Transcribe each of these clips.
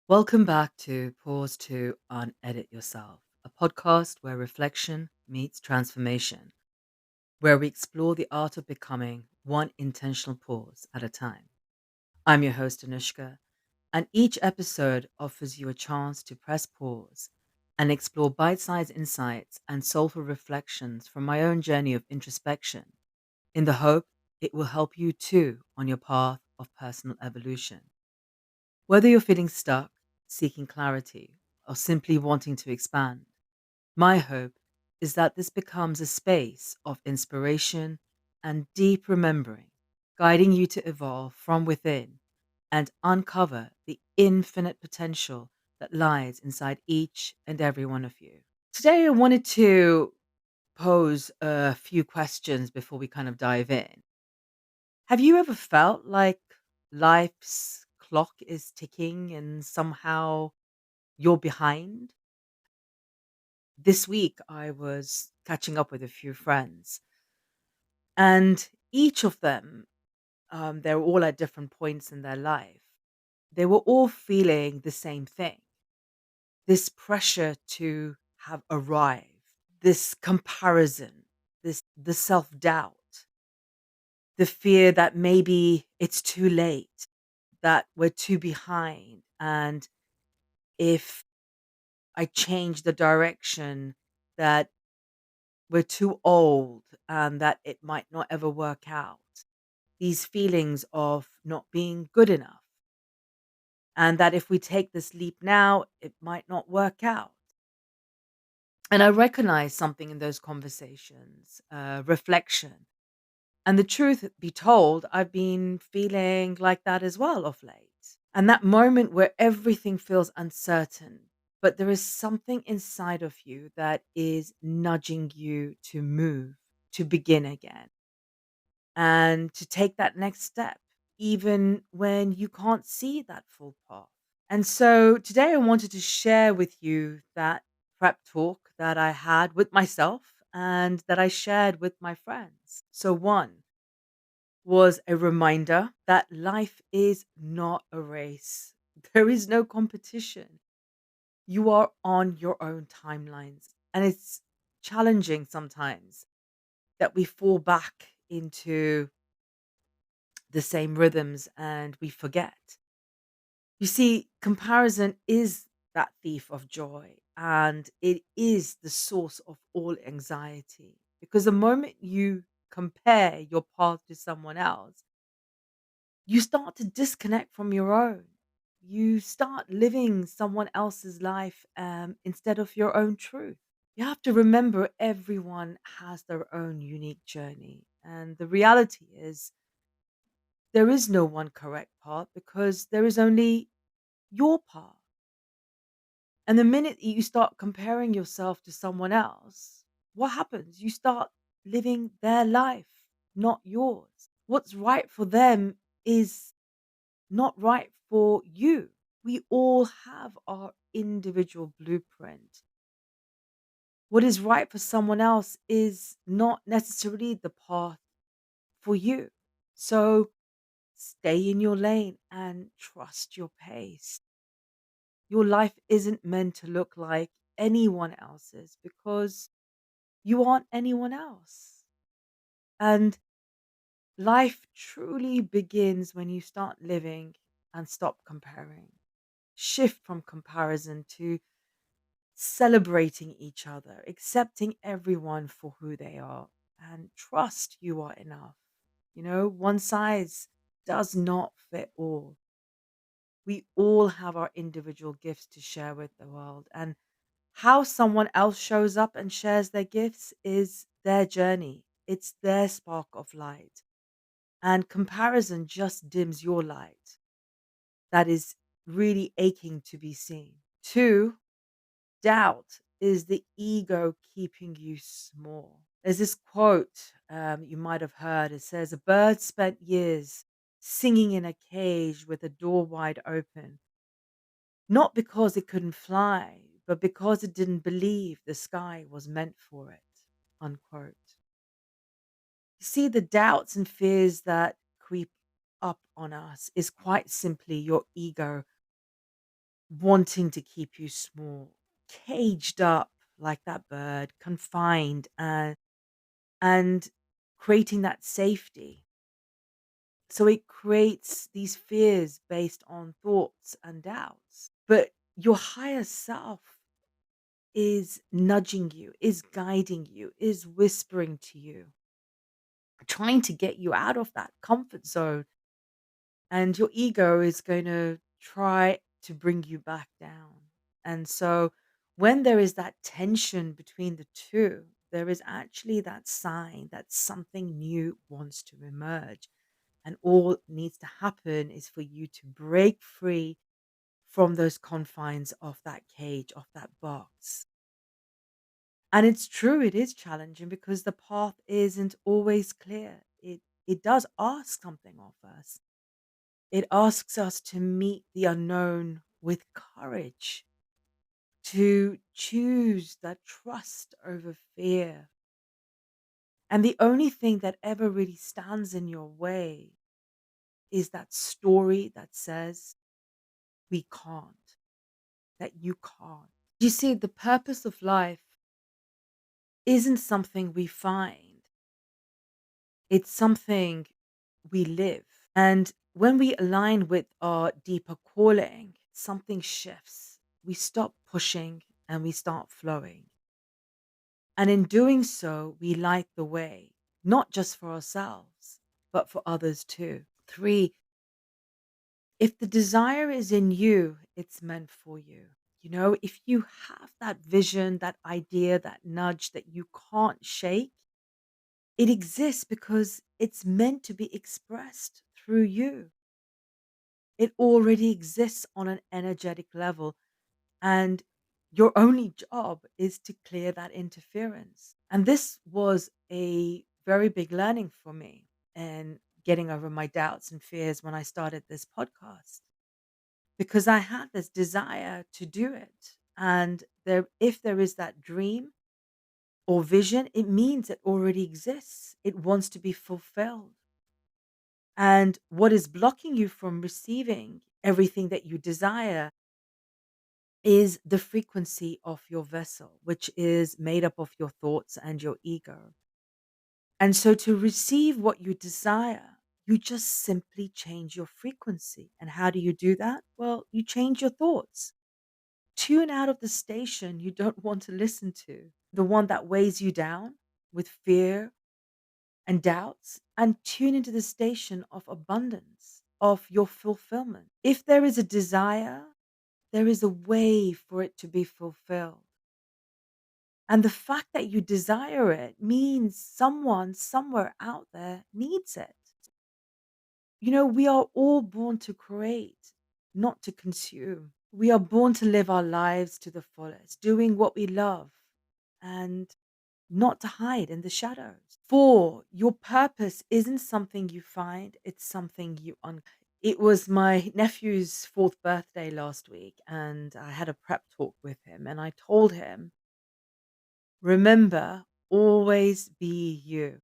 Welcome back to Pause to Unedit Yourself, a podcast where reflection meets transformation, where we explore the art of becoming one intentional pause at a time. I'm your host, Anushka, and each episode offers you a chance to press pause and explore bite sized insights and soulful reflections from my own journey of introspection, in the hope it will help you too on your path of personal evolution. Whether you're feeling stuck, seeking clarity, or simply wanting to expand, my hope is that this becomes a space of inspiration and deep remembering, guiding you to evolve from within and uncover the infinite potential that lies inside each and every one of you. Today, I wanted to pose a few questions before we kind of dive in. Have you ever felt like life's clock is ticking and somehow you're behind? This week, I was catching up with a few friends, and each of them, they're all at different points in their life. They were all feeling the same thing, this pressure to have arrived, this comparison, the self doubt, the fear that maybe it's too late, that we're too behind. And if I change the direction, that we're too old and that it might not ever work out. These feelings of not being good enough, and that if we take this leap now, it might not work out. And I recognize something in those conversations, reflection. And the truth be told, I've been feeling like that as well of late. And that moment where everything feels uncertain, but there is something inside of you that is nudging you to move, to begin again, and to take that next step, even when you can't see that full path. And so today I wanted to share with you that prep talk that I had with myself and that I shared with my friends. So, one was a reminder that life is not a race. There is no competition. You are on your own timelines. And it's challenging sometimes that we fall back into the same rhythms and we forget. You see, comparison is that thief of joy and it is the source of all anxiety. Because the moment you compare your path to someone else, you start to disconnect from your own. You start living someone else's life instead of your own truth. You have to remember everyone has their own unique journey. And the reality is, there is no one correct path because there is only your path. And the minute you start comparing yourself to someone else, what happens? You start living their life, not yours. What's right for them is not right for you. We all have our individual blueprint. What is right for someone else is not necessarily the path for you. So stay in your lane and trust your pace. Your life isn't meant to look like anyone else's because you aren't anyone else. And life truly begins when you start living and stop comparing. Shift from comparison to celebrating each other, accepting everyone for who they are, and trust you are enough. One size does not fit all. We all have our individual gifts to share with the world. And how someone else shows up and shares their gifts is their journey, it's their spark of light. And comparison just dims your light that is really aching to be seen. Two, doubt is the ego keeping you small. There's this quote you might have heard. It says, "A bird spent years singing in a cage with a door wide open, not because it couldn't fly, but because it didn't believe the sky was meant for it." Unquote. You see, the doubts and fears that creep up on us is quite simply your ego wanting to keep you small, caged up like that bird, confined, and creating that safety. So it creates these fears based on thoughts and doubts. But your higher self is nudging you, is guiding you, is whispering to you, trying to get you out of that comfort zone. And your ego is going to try to bring you back down. And so when there is that tension between the two, there is actually that sign that something new wants to emerge. And all needs to happen is for you to break free from those confines of that cage, of that box. And it's true, it is challenging because the path isn't always clear. It does ask something of us. It asks us to meet the unknown with courage, to choose that trust over fear. And the only thing that ever really stands in your way is that story that says we can't, that you can't. You see, the purpose of life isn't something we find, it's something we live. And when we align with our deeper calling, something shifts. We stop pushing and we start flowing. And in doing so, we light the way, not just for ourselves, but for others too. Three, if the desire is in you, it's meant for you. You know, if you have that vision, that idea, that nudge that you can't shake, it exists because it's meant to be expressed through you. It already exists on an energetic level, and your only job is to clear that interference. And this was a very big learning for me and getting over my doubts and fears when I started this podcast because I had this desire to do it. And there, if there is that dream or vision, it means it already exists. It wants to be fulfilled. And what is blocking you from receiving everything that you desire is the frequency of your vessel, which is made up of your thoughts and your ego. And so to receive what you desire, you just simply change your frequency. And how do you do that? Well, you change your thoughts. Tune out of the station you don't want to listen to, the one that weighs you down with fear and doubts, and tune into the station of abundance, of your fulfillment. If there is a desire, there is a way for it to be fulfilled. And the fact that you desire it means someone somewhere out there needs it. You know, we are all born to create, not to consume. We are born to live our lives to the fullest, doing what we love and not to hide in the shadows. Four, your purpose isn't something you find, it's something you uncover. It was my nephew's fourth birthday last week, and I had a prep talk with him, and I told him, remember, always be you.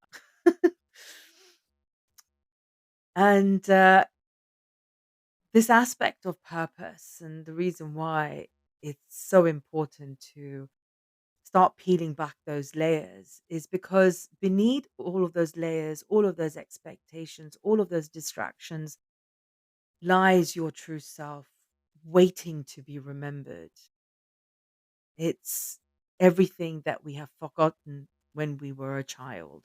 And this aspect of purpose and the reason why it's so important to start peeling back those layers is because beneath all of those layers, all of those expectations, all of those distractions lies your true self waiting to be remembered. It's everything that we have forgotten when we were a child.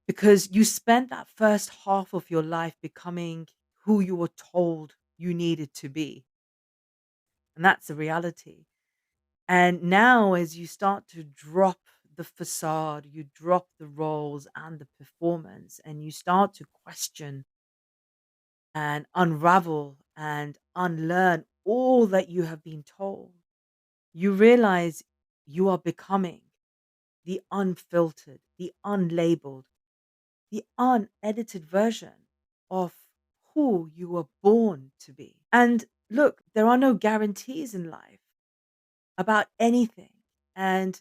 Because you spent that first half of your life becoming who you were told you needed to be. And that's the reality. And now, as you start to drop the facade, you drop the roles and the performance, and you start to question and unravel and unlearn all that you have been told, you realize you are becoming the unfiltered, the unlabeled, the unedited version of who you were born to be. And look, there are no guarantees in life about anything. And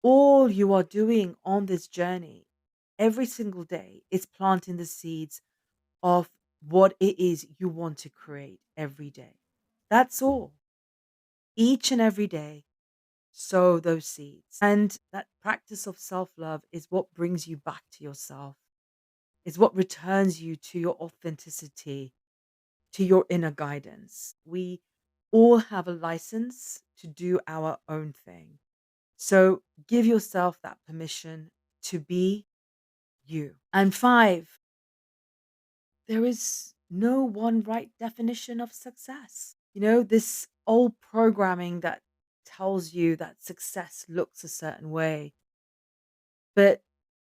all you are doing on this journey every single day is planting the seeds of what it is you want to create every day. That's all. Each and every day, sow those seeds. And that practice of self love is what brings you back to yourself, is what returns you to your authenticity, to your inner guidance. We all have a license to do our own thing. So give yourself that permission to be you. And five, there is no one right definition of success. This old programming that tells you that success looks a certain way, but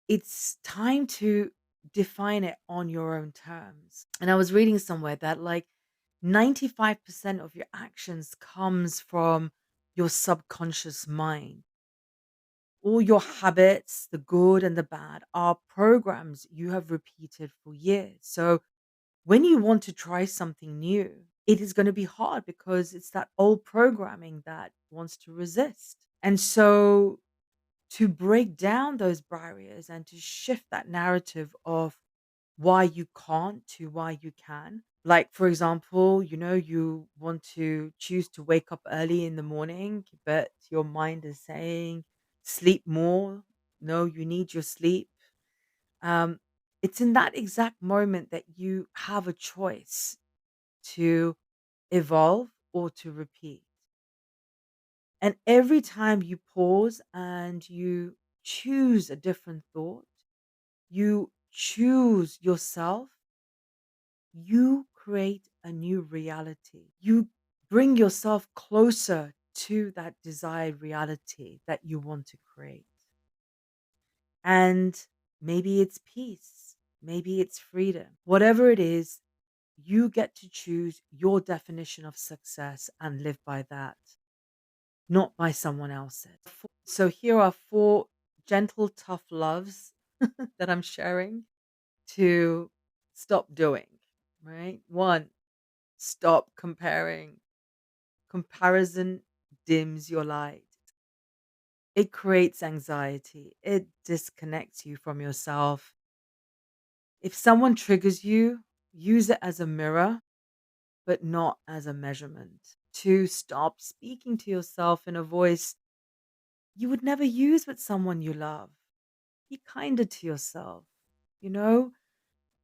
it's time to define it on your own terms. And I was reading somewhere that like 95% of your actions comes from your subconscious mind. All your habits, the good and the bad, are programs you have repeated for years. So when you want to try something new, it is going to be hard because it's that old programming that wants to resist. And so to break down those barriers and to shift that narrative of why you can't to why you can. Like, for example, you want to choose to wake up early in the morning, but your mind is saying, sleep more. No, you need your sleep. Um, it's in that exact moment that you have a choice to evolve or to repeat. And every time you pause and you choose a different thought, you choose yourself, you create a new reality. You bring yourself closer to that desired reality that you want to create. And maybe it's peace, maybe it's freedom. Whatever it is, you get to choose your definition of success and live by that, not by someone else's. So here are four gentle, tough loves that I'm sharing to stop doing, right? One, stop comparing. Comparison dims your light. It creates anxiety. It disconnects you from yourself. If someone triggers you, use it as a mirror, but not as a measurement. To stop speaking to yourself in a voice you would never use with someone you love. Be kinder to yourself. You know,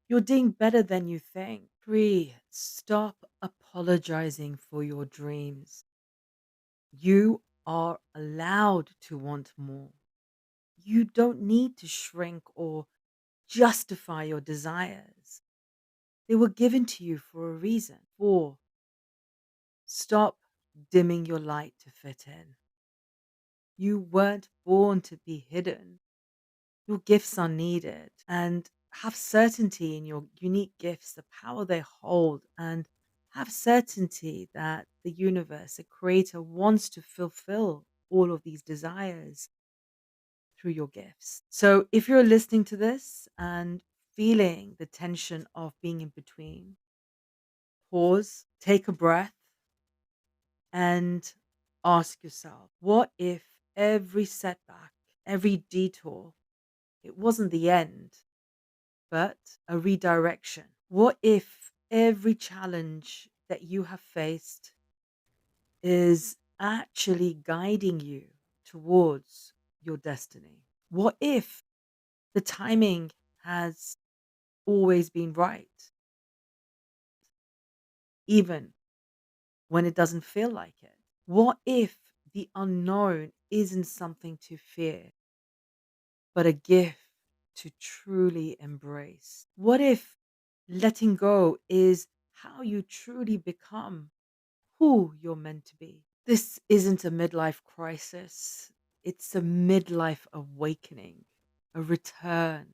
you're doing better than you think. Three, stop apologizing for your dreams. You are allowed to want more. You don't need to shrink or justify your desires. They were given to you for a reason. Four, stop dimming your light to fit in. You weren't born to be hidden. Your gifts are needed, and have certainty in your unique gifts, the power they hold, and have certainty that the universe, the creator, wants to fulfill all of these desires through your gifts. So if you're listening to this and feeling the tension of being in between, pause, take a breath, and ask yourself, what if every setback, every detour, it wasn't the end, but a redirection? What if every challenge that you have faced is actually guiding you towards your destiny? What if the timing has always been right, even when it doesn't feel like it? What if the unknown isn't something to fear, but a gift to truly embrace? What if letting go is how you truly become who you're meant to be? This isn't a midlife crisis, it's a midlife awakening, a return,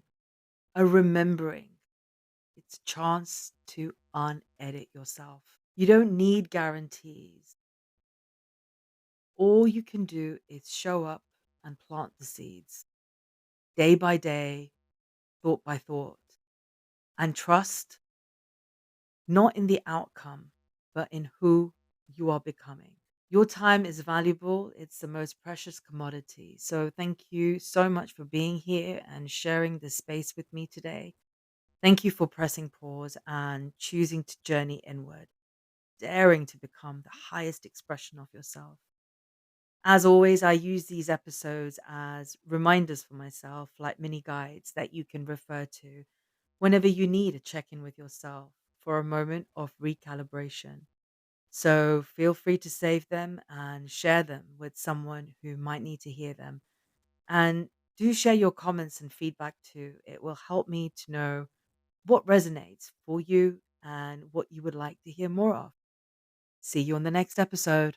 a remembering. It's a chance to unedit yourself. You don't need guarantees. All you can do is show up and plant the seeds day by day, thought by thought, and trust not in the outcome, but in who you are becoming. Your time is valuable, it's the most precious commodity. So, thank you so much for being here and sharing this space with me today. Thank you for pressing pause and choosing to journey inward. daring to become the highest expression of yourself. As always, I use these episodes as reminders for myself, like mini guides that you can refer to whenever you need a check in with yourself for a moment of recalibration. So feel free to save them and share them with someone who might need to hear them. And do share your comments and feedback too. It will help me to know what resonates for you and what you would like to hear more of. See you on the next episode.